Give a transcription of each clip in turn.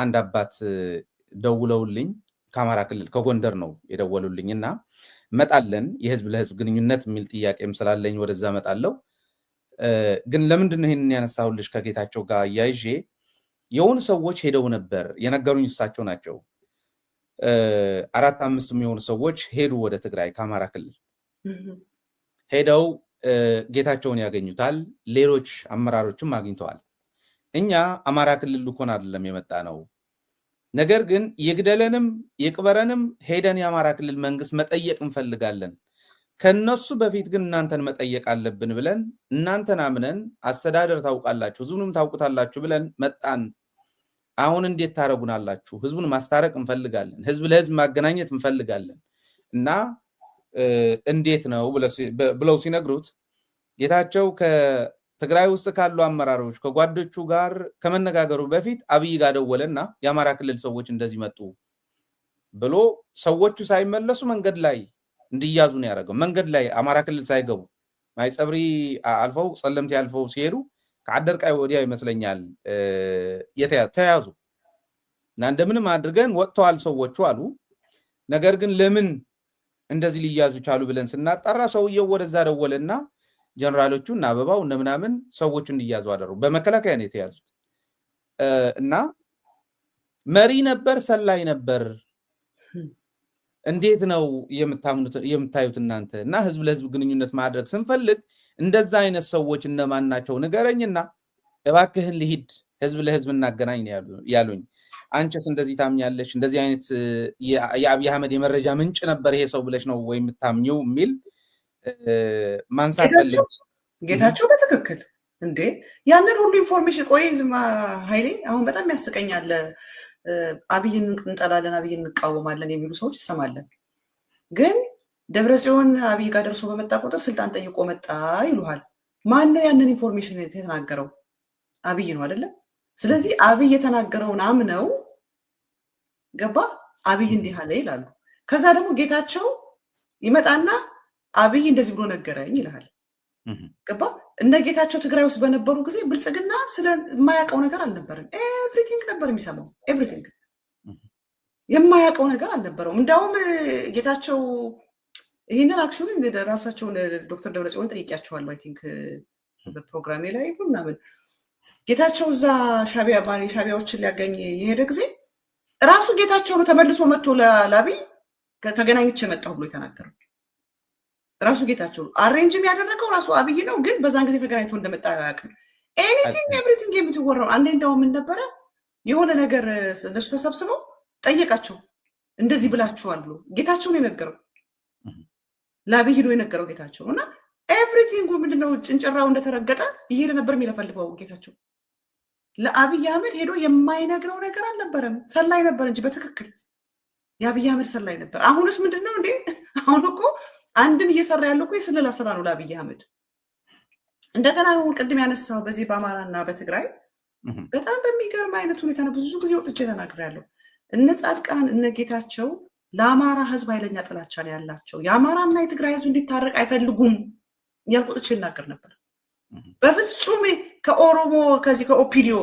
አንድ አባት ደውለውልኝ ከአማራ ክልል ከጎንደር ነው የደወሉልኝና መጣለን የህዝብ ለህዝብ ግንኙነት የሚል ጥያቄም ስላለኝ ወደዛ መጣለው ግን ለምንድን ነው ይሄንን ያነሳውልሽ ከጌታቸው ጋር ያይዤ የሆኑ ሰዎች ሄደው ነበር የነገሩኝ እሳቸው ናቸው 4-5 የሚሆኑ ሰዎች ሄዱ ወደ ትግራይ ከአማራ ክልል ሄደው ጌታቸውን ያገኙታል ሌሎች አመራሮችም አግኝተዋል እኛ አማራ ክልል ልኮን አይደለም የመጣ ነው ነገር ግን ይግደለንም ይቅበረንም ሄደን የአማራ ክልል መንግስት መጠየቅ እንፈልጋለን ከነሱ በፊት ግን እናንተን መጠየቅ አለብን ብለን እናንተን አምነን አስተዳደር ታውቃላችሁ ህዝቡንም ታውቁታላችሁ ብለን መጣን አሁን እንዴት ታረጉናላችሁ ህዝቡን ማስታረቅ እንፈልጋለን ህዝብ ለህዝብ ማገናኘት እንፈልጋለን እና እንዴት ነው ብለው ሲነግሩት ጌታቸው ከትግራይ ውስጥ ካሉ አመራሮች ከጓዶቹ ጋር ከመነጋገሩ በፊት አብይ ጋር ደወለና የአማራ ክልል ሰዎች እንደዚህ መጡ ብሎ ሰዎቹ ሳይመለሱ መንገድ ላይ እንዲያዙ ነው ያደረገው መንገድ ላይ አማራ ክልል ሳይገቡ ማይጸብሪ አልፈው ጸለምት ያልፈው ሲሄዱ ከአደርቃይ ወዲያ ይመስለኛል ተያዙ እና እንደምንም አድርገን ወጥተዋል ሰዎቹ አሉ ነገር ግን ለምን እንደዚህ ሊያዙ ቻሉ ብለን ስናጣራ ሰውየው ወደዛ ደወለና ጀነራሎቹ እና አበባው እና ምናምን ሰዎቹ እንዲያዙ አደረጉ በመከላከያ ነው የተያዙት እና መሪ ነበር ሰላይ ነበር እንዴት ነው የምታዩት እናንተ እና ህዝብ ለህዝብ ግንኙነት ማድረግ ስንፈልግ እንደዛ አይነት ሰዎች እነማን ናቸው ንገረኝና እባክህን ልሂድ ህዝብ ለህዝብ እናገናኝ ያሉኝ አንቺስ እንደዚህ ታምኛለሽ እንደዚህ አይነት የአብይ አህመድ የመረጃ ምንጭ ነበር ይሄ ሰው ብለሽ ነው ወይ የምታምኚው ሚል ማንሳት ፈልግ ጌታቸው በትክክል እንዴ ያንን ሁሉ ኢንፎርሜሽን ቆይ ዝማ ኃይሌ አሁን በጣም ያስቀኛል አብይን እንጠላለን አብይን እንቃወማለን የሚሉ ሰዎች ይሰማለን ግን ደብረጽዮን አብይ ጋር ደርሶ በመጣ ቁጥር ስልጣን ጠይቆ መጣ ይሉሃል ማን ነው ያንን ኢንፎርሜሽን የተናገረው አብይ ነው አይደለ ስለዚህ አብይ የተናገረውን አምነው ገባ አብይ እንዲህ አለ ይላሉ ከዛ ደግሞ ጌታቸው ይመጣና አብይ እንደዚህ ብሎ ነገረኝ ይላል ገባ እነ ጌታቸው ትግራይ ውስጥ በነበሩ ጊዜ ብልጽግና ስለማያውቀው ነገር አልነበረም ኤቭሪቲንግ ነበር የሚሰማው ኤቭሪቲንግ የማያውቀው ነገር አልነበረውም እንዳውም ጌታቸው ይሄንን አክቹሊ ራሳቸው ዶክተር ደብረጽዮን ጠይቂያቸዋለሁ አይ ቲንክ በፕሮግራሜ ላይ ምናምን ጌታቸው እዛ ሻቢያዎችን ሊያገኝ የሄደ ጊዜ ራሱ ጌታቸው ነው ተመልሶ መጥቶ ለአብይ ተገናኝቼ መጣሁ ብሎ የተናገረው ራሱ ጌታቸው አሬንጅም ያደረገው ራሱ አብይ ነው ግን በዛን ጊዜ ተገናኝቶ እንደመጣ ያውቃል ኤኒቲንግ ኤቭሪቲንግ የምትወራው አንዴ እንዳው ምን ነበር የሆነ ነገር እነሱ ተሰብስበው ጠየቃቸው እንደዚህ ብላችኋል ብሎ ጌታቸው ነው የነገረው ለአብይ ሄዶ የነገረው ጌታቸው እና ኤቭሪቲንግ ምንድነው ጭንጭራው እንደተረገጠ ይሄድ ነበር የሚለፈልፈው ጌታቸው ለአብይ አህመድ ሄዶ የማይነግረው ነገር አልነበረም ሰላይ ነበር እንጂ በትክክል የአብይ አህመድ ሰላይ ነበር አሁንስ ምንድነው እንዴ አሁን እኮ አንድም እየሰራ ያለው እኮ የስለላ ስራ ነው ለአብይ አህመድ እንደገና አሁን ቅድም ያነሳው በዚህ በአማራና በትግራይ በጣም በሚገርም አይነት ሁኔታ ነው ብዙ ጊዜ ወጥቼ ተናግሬያለሁ እነ ጻድቃን እነ ጌታቸው ለአማራ ህዝብ ኃይለኛ ጥላቻ ነው ያላቸው የአማራና የትግራይ ህዝብ እንዲታረቅ አይፈልጉም ያልቆጥቼ እናገር ነበር በፍጹም ከኦሮሞ ከዚህ ከኦፒዲዮ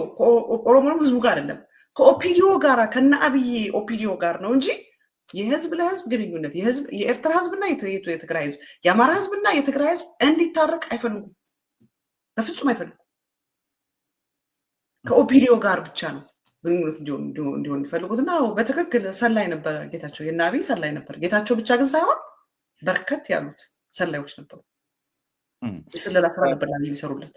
ኦሮሞ ህዝቡ ጋር አይደለም ከኦፒዲዮ ጋር ከነ አብይ ኦፒዲዮ ጋር ነው እንጂ የህዝብ ለህዝብ ግንኙነት የኤርትራ ህዝብና የትግራይ ህዝብ የአማራ ህዝብና የትግራይ ህዝብ እንዲታረቅ አይፈልጉም በፍጹም አይፈልጉም ከኦፒዲዮ ጋር ብቻ ነው ግንኙነት እንዲሆን ይፈልጉትና በትክክል ሰላይ ነበር ጌታቸው የናቢ ሰላይ ነበር ጌታቸው ብቻ ግን ሳይሆን በርከት ያሉት ሰላዮች ነበሩ ስለላ ስራ ነበር ላይ የሚሰሩለት